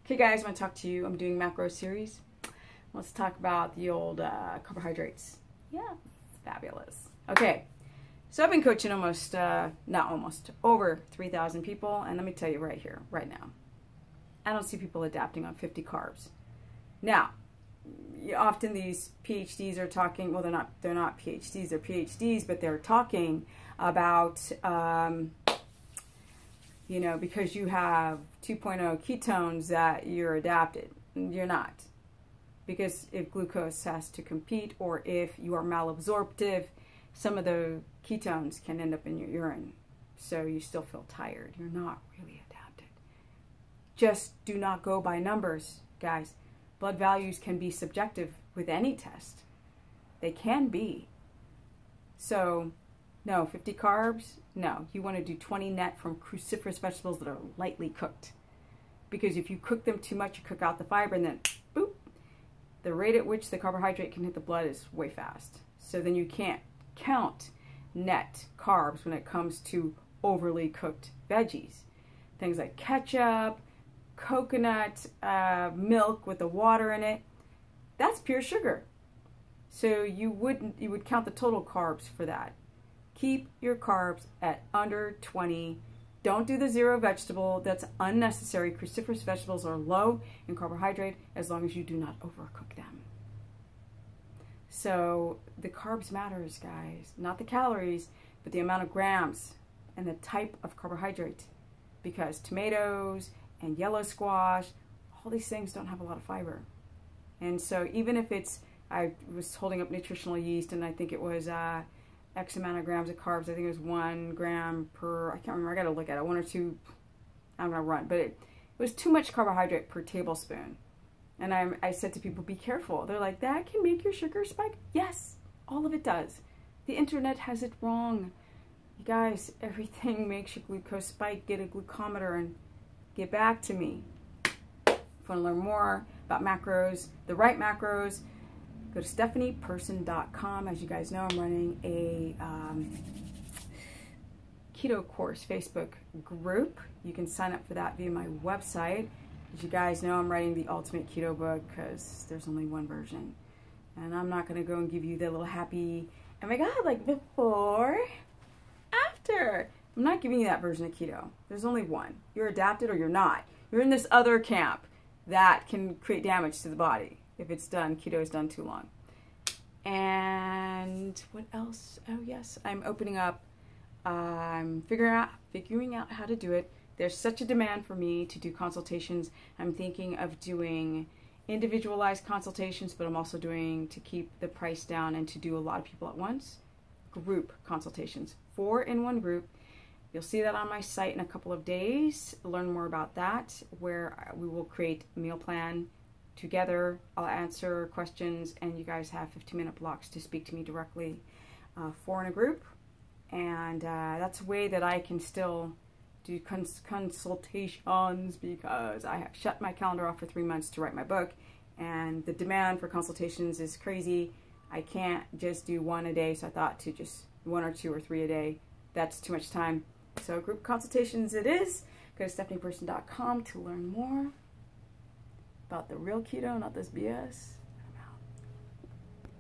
Okay guys, I want to talk to you. I'm doing macro series. Let's talk about the old carbohydrates. Yeah, it's fabulous. Okay, so I've been coaching over 3,000 people, and let me tell you right here, right now, I don't see people adapting on 50 carbs. Now, often these PhDs are talking, well, they're not PhDs, they're PhDs, but they're talking about, you know, because you have 2.0 ketones that you're adapted. You're not. Because if glucose has to compete, or if you are malabsorptive, some of the ketones can end up in your urine. So you still feel tired. You're not really adapted. Just do not go by numbers, guys. Blood values can be subjective with any test. They can be. So, no, 50 carbs, no. You want to do 20 net from cruciferous vegetables that are lightly cooked. Because if you cook them too much, you cook out the fiber, and then, boop, the rate at which the carbohydrate can hit the blood is way fast. So then you can't count net carbs when it comes to overly cooked veggies. Things like ketchup, coconut milk with the water in it, that's pure sugar. So you would count the total carbs for that. Keep your carbs at under 20. Don't do the zero vegetable. That's unnecessary. Cruciferous vegetables are low in carbohydrate as long as you do not overcook them. So the carbs matters, guys. Not the calories, but the amount of grams and the type of carbohydrate. Because tomatoes and yellow squash, all these things don't have a lot of fiber. And so even if it's, I was holding up nutritional yeast, and I think it was X amount of grams of carbs. I think it was 1 gram per, I can't remember, I got to look at it, 1 or 2, I'm going to run. But it was too much carbohydrate per tablespoon. And I said to people, be careful. They're like, that can make your sugar spike? Yes, all of it does. The internet has it wrong. You guys, everything makes your glucose spike. Get a glucometer and get back to me. If you want to learn more about macros, the right macros, go to stephanieperson.com. As you guys know, I'm running a keto course Facebook group. You can sign up for that via my website. As you guys know, I'm writing the ultimate keto book because there's only one version. And I'm not going to go and give you the little happy, oh my God, like before, after. I'm not giving you that version of keto. There's only one. You're adapted or you're not. You're in this other camp that can create damage to the body if it's done, keto is done too long. And what else? Oh yes, I'm opening up, I'm figuring out how to do it. There's such a demand for me to do consultations. I'm thinking of doing individualized consultations, but I'm also doing, to keep the price down and to do a lot of people at once, group consultations, 4 in one group. You'll see that on my site in a couple of days. Learn more about that, where we will create a meal plan together. I'll answer questions, and you guys have 15-minute blocks to speak to me directly, 4 in a group. And that's a way that I can still do consultations, because I have shut my calendar off for 3 months to write my book, and the demand for consultations is crazy. I can't just do 1 a day, so I thought to just 1 or 2 or 3 a day. That's too much time. So group consultations it is. Go to stephanieperson.com to learn more about the real keto, not this BS.